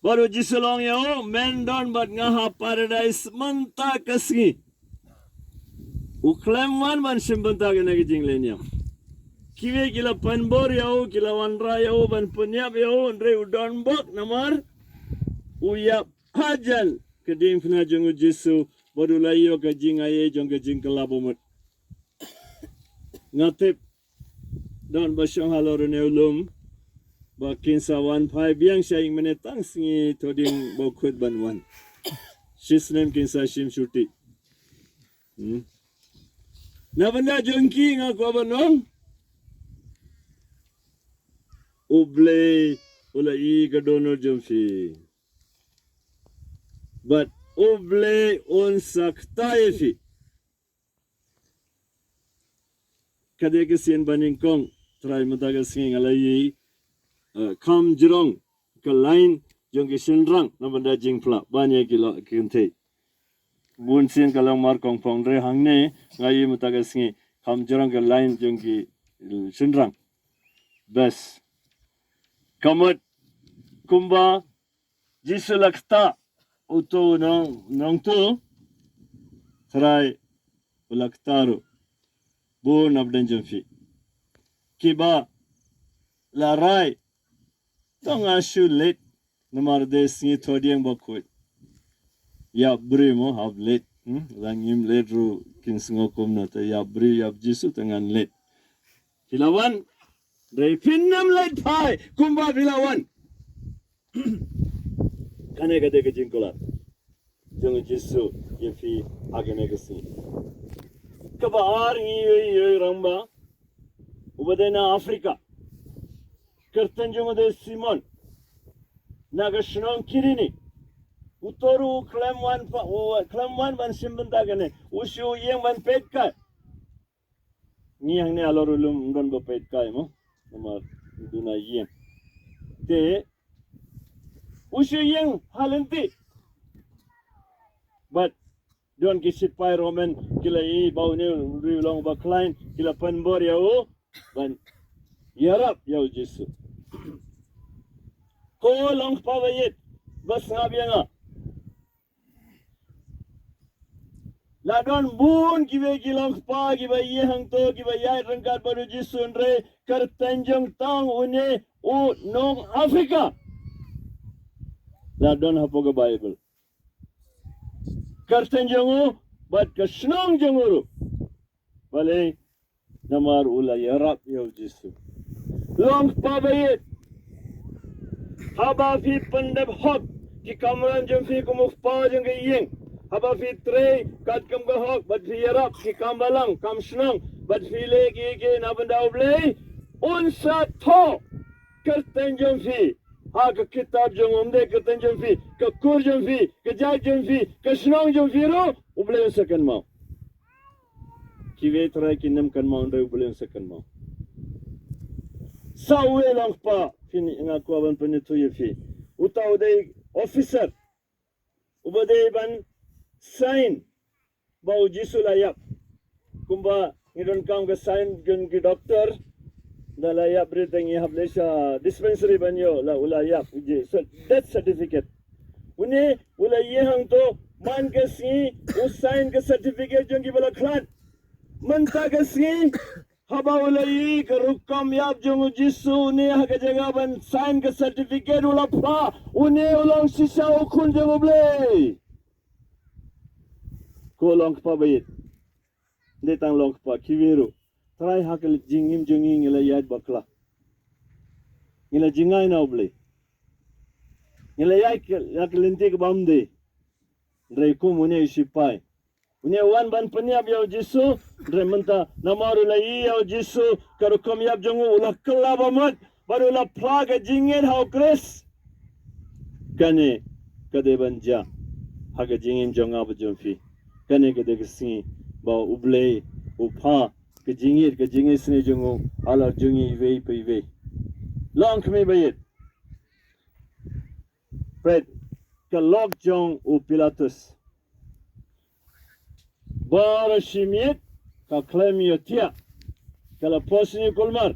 Baru jisulong yo men don bat ngaha paradise menta kasngi. Uklem wan ban simbenta kena jinglen yo. Kiwe kila panbor yo, kila wanra yo, ban penyap yo, andre udon bok namar. Uyap hajan kedim fina jongu jisu baru layo ke jing aye jong ke jing kelabomut. Ngatip don basyong halor ne ulum. Bakin sawan pai biang syai menetang singi toding bokut banwan. Shisnem kinsa shim syuti. Na benda jongki ngaku abanong. Uble ulai kadono jomfi. But uble on saktaifi. Kade kesin baningkong try mataga singi ngalai kam jerong ke lain jong ke senrang na benda jingpla banyak kilo kente. Bun sin kalau mar kong pong re hangne ngai mataga singi kam jerong ke lain jong ke senrang. Bes. Kamat kumba jisulakta uto nong tu try ulaktaru. Bun abdan jomfi. Kiba larai tong asu let namar desingi todiang bakut. Ya beri mo have let. Langim let ru kinsengokom nata ya beri ya jisu tangan let. Hilawan dari pinnam let pai kumba hilawan. Kane kade ke jingkola. Jong jisu yefi agene kesini. Kabar ngi ramba ubadena Afrika. Kertanjung de Simon. Nagashnong kirini. Utoru klamwan ban simbentagane. Usyu ieng ban petka. Niyang ne alorulum don ba petka mo. Namar duna ieng. Te usyu ieng halenti. But don kisit pai Roman kila I bau ne riulong ba klein kila panbor yau ban yarap yau Jesu. Ko long pawayit bas ngabianga. Ladon bun kiwe kilong pa kiwe ye hang to kiwe yai rangkat baru Jesu re kertanjong tang une u nong Afrika. Ladon hapoga Bible. Kertanjong bat kesnong jenguru. Bale namar ula yarap yau Jesu. Long pawayit haba fi pendap hok ki kamran jom fi kumuf pa jong ke ieng haba fi tre kat kam ga hok bat fi yarap ki kambalang kam snang bat fi le ki na benda uble unsa tho kerten jom fi ha ke kitab jong umde kerten jom fi ke kur jom fi ke jaj jom fi ke snang jom fi ro uble sakan mau ki ve tra ki nam kan mau ndo uble sakan mau sawe lang pa fini ngaku aban penyetu yefi utau dei officer ubade ban sign bau jisulayap kumba ngidon kam ke sign gun ke doctor dalayap breathing hablesha dispensary banyo la ulayap je death certificate une ulaye hang to man ke si u sign ke certificate jong ki bala klan manta ke si haba ulai ke rukam yap jong Jesu ne ha ke jaga ban sign ke certificate ula pha une ulong sisa ukun jong ble ko long pa bayit detang long pa kiwiru try ha ke jingim jonging ila yad bakla ila jingai na ble ila yak yak lente ke bamde drai ko mune sipai une wan ban penyap yau Jesu rementa namaru lai yau Jesu karukom yap jongu ulah kelabamat baru ulah plaga jingin hau kres kane kade banja haga jingin jonga bajumfi kane kade kesingi bau ublei upha ke jingir sini jongu ala jongi vei pai vei long kami bayit Fred ke lok jong u Pilatus bara shimit ka klem yotia kala posni kulmar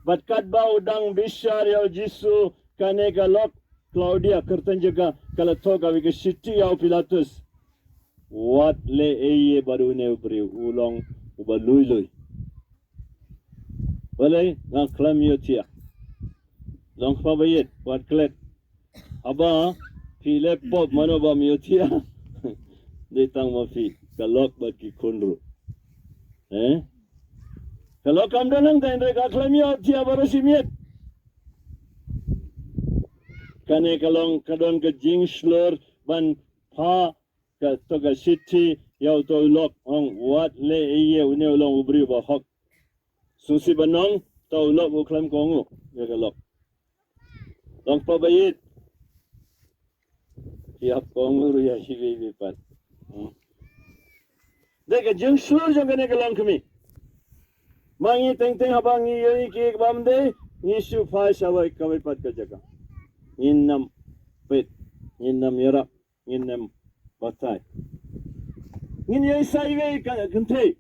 Bat kadba udang bishar yaw jisu kane galok Claudia kertan jaga kala toga wika shiti yaw Pilatus. Wat le eye baru ne ubri ulong uba lui. Balay na klam yotia. Long pa bayit wat klet. Aba pile pop mano ba yotia. Ditang mafi kalok bagi kundru. Kalau kamu danang dan mereka klam yotia baru simit. Kane kalong kadon ke jing slur ban pa ka toga shiti yaw to lok ong wat le eye une ulong ubri ba hok. Susi banong tau lok uklam kongu ya galok. Long pabayit. Siap kongu ya hiwi bipat. Deka jeng sur jeng kene kalong kami. Mangi teng habang ngi ki bamde ngisu phai sawai kawai pat ka jaga. Innam pet, innam yarak, innam batai. Ngin yai saiwe kante.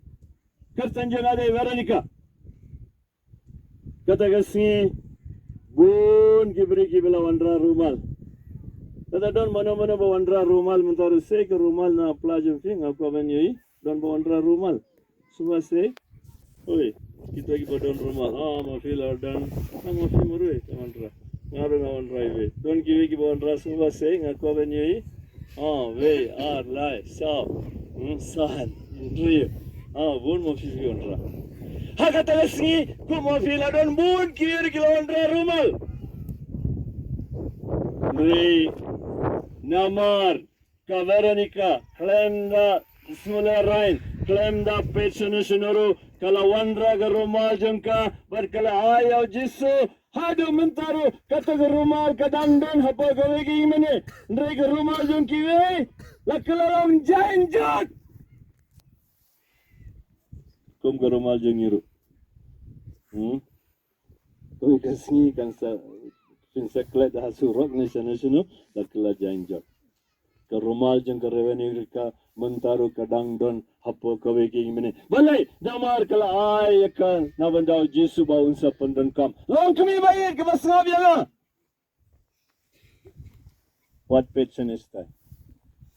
Kertan jaga de Veronica. Kata kasih bun kibri kibla wandra rumal. Kata don mana ba wandra rumal mentaru se ke rumal na plajum fing aku aben yoi don ba wandra rumal. Semua se, oi kita ki don rumal. Mafil dan mafi murui wandra. Ngaru wandra iwe. Don kiwi ki wandra semua se aku aben yoi. We lai sa san rio. Bun mafi wandra. Hakata lesngi kumafila don bun kiri kilondra rumal. Nri namar ka Veronica claim da smula rain claim da pensionero kala wandra ga rumal jengka berkala ayaw jisu hadu mentaru kata ga rumal kadandon hapo gawegi ingmane nri ga rumal jengkiwe lakalarong janjak kum ga rumal jengiru. Kau kasih kan seklet hasurok ni sana lakla janjak. Ke rumal jeng ke revenue ka mentaru kadang don hapo kawe ki ingmane. Balai damar kala ay kan nabandau Jesu ba unsa pendon kam. Long kami bayar ke basngab ya. What pension is that?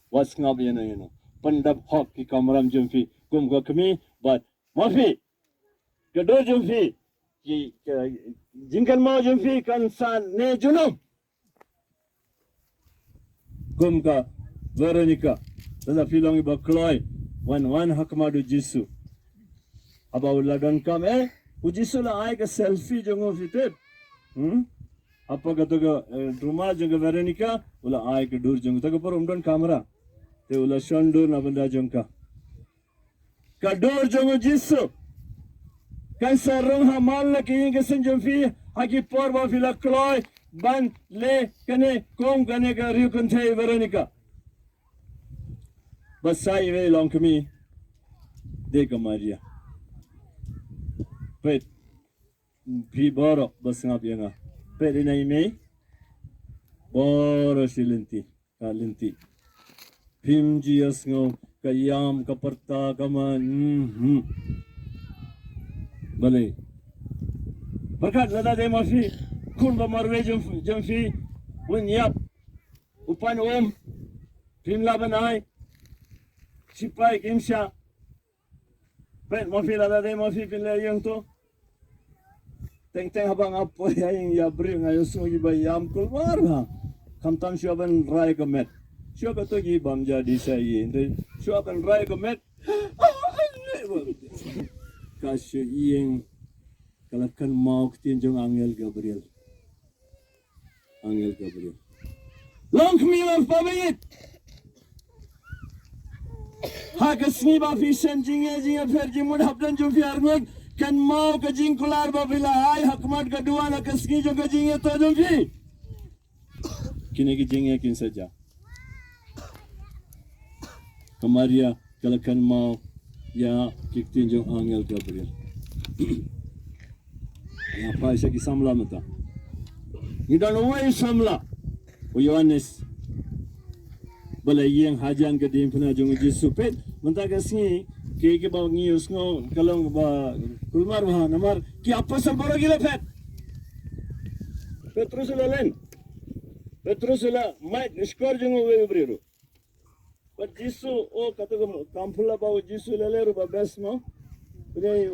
What ngab ya no. Pendap hok ki kamram jumfi kum ka kami but mafi. Kedua jumfi jingkren mau jumfi kan san ne junum kumka Veronica tanda filong iba kloy wan hakmadu jisu aba uladon kam ujisu la ay ka selfie jongo fitet apa kata rumah jonga Veronica ula ay ka dur jongo taga por umdon kamera te ula shondur na benda jongka ka dur jongo jisu kan sarong hamal na kiying kasanjong fi hagi porba fila kloy ban le kane kong kane ka riu kante Veronica basai ve long kami de Maria pet pi boro basngap yanga pet ina ime boro silenti kalenti pimji asngo kayam kaparta kaman Balai. Berkat lada de mafi kun ba marwe jumfi unyap upan pim labanai sipai kimsha pet mafi lada de mafi pin le yang to teng habang apo yang ya bring ayo sungi ba yam kulmar ha kamtam shuaban rai kamet shuaban to gi bamja di sai inde shuaban rai kamet kasih ieng kalakan mau ketinjung Angel Gabriel long kemilah pabit hakas ni ba fishan jinga ferji mud habdan jum fiarmeg kan mau ke jingkular ba bila ai hakmat kedua na kasni jo ke jinga to jum fi kini ke jinga kin saja kemaria kalakan mau ya ketinjung Angel Gabriel apa isa ki samla mata ngidan uwe samla o Yohanes balai yang hajang ke dim puna jong Jesu pet menta kasni ke ba ngi usngo kalong ba kulmar ha namar ki apa sambaro gila pet Petrus lain. Petrus la mai skor jeng we briru. But Jisu kata kampula bau Jisu leleru ba besmo. Ini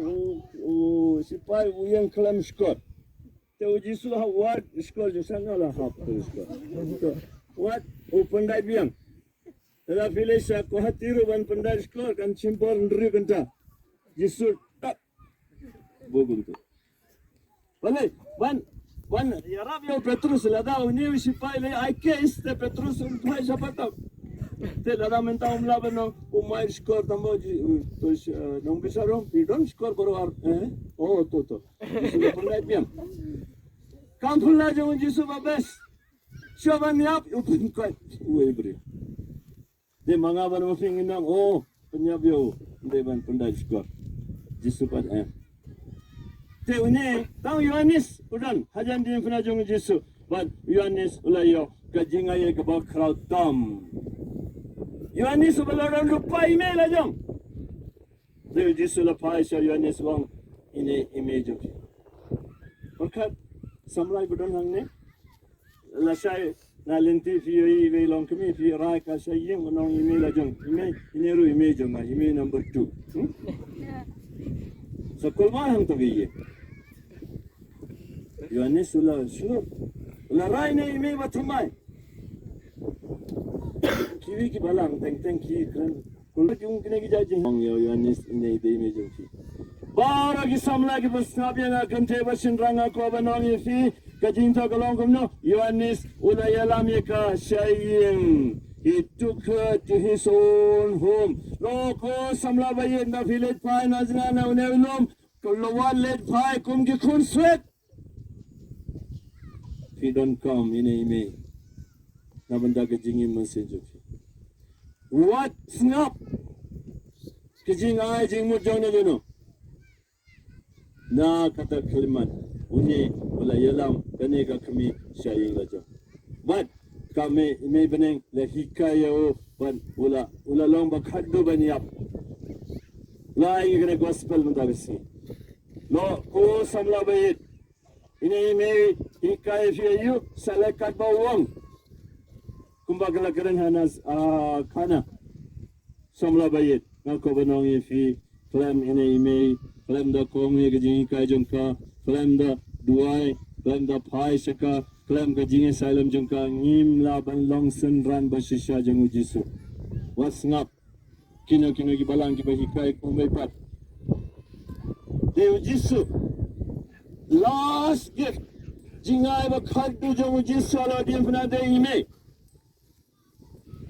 sipai yang kelam skor. Te Jisu lah what skor je sana lah hap skor. What pandai biang. Tela file sa ko hatiru ban pandai skor kan simpor ndri kanta. Jisu tak bogum tu. Bale ban yarab yo Petrus la da uni sipai le ai case te Petrus umpai sapata. Te la menta umla bano umai skor tambo to nong bisaro pidon skor baro to Jisu pandai biang. Kampula jong Jisu babes. Siapa niap upin kai uebri. De mga ban mo finginang penyap yo de ban pandai skor. Jisu pat Te une tang Yohanes udan hajan din fina jong Jisu. Ban Yohanes ulayo kajingaye ke ba crowd tam. Yohanes balaran lupa email ajong. De Jisu la pai sa Yohanes wang ini image. Berkat samlai budan hang ne. La sai na lenti fi we long kami fi rai ka sayeng menong email ajong. Email ini ru email jong email number 2. Sekolah hang tu biye. Yohanes ula sure. Ula rai ne email batumai. Kiwi ki balang teng ki kren. Kulit yung kini jaji. Yohanes ini ide email jong fi. Bara ki samla ki basnabi nga kante basin ranga ko banong fi. Kajinta kalong kumno Yohanes ula yalam ka sayeng. He took her to his own home. Loko samla bayin na filet pai na zina unelom. Kulawan let pai kum ki kun sweat. If you don't come in a me. Nabanda kajingin message. What snap? Kajing ay jing mo jong na juno. Na kata kalimat. Uni wala yalam kanega kami sayeng lajo. But kami may beneng le hikaya ban ula long bakhaddo baniap. La ingre gospel mundabisi. Lo ko samla bayit. Ini may hikaya fiyu selekat bawang. Kumbaga lakaran hanas kana samla bayit. Ngako banong fi flam ini may flam da kong ye gajing hikaya jongka flam da duai flam da pai saka Klaim kajingnya salam jengka ngim laban long senran basisya jengu Jisu. Was ngap kino ki balang ki bahikai kumbai pat. Dew Jisu last gift jingai ba khaddu jengu Jisu ala dim pna de ime.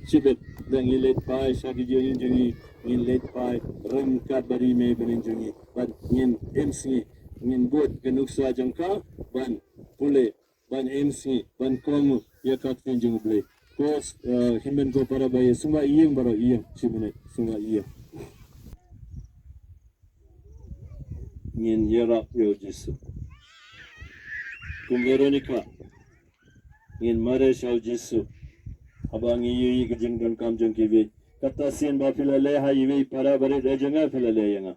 Sibet dang ilet pai sagi jengi jengi ilet pai rengkat bari me benin jengi ban ngin MC ngin bot kenuksa jengka ban pule ban MC ban komu ya katfin jeng blay kos himben ko para baye sunga ieng baro ieng simene sunga ieng ngin yera yo Jisu kum Veronica ngin mare shau Jisu abang iyi ke jeng don kam jeng kiwe kata sien ba filale ha iwe para bare de jenga filale yanga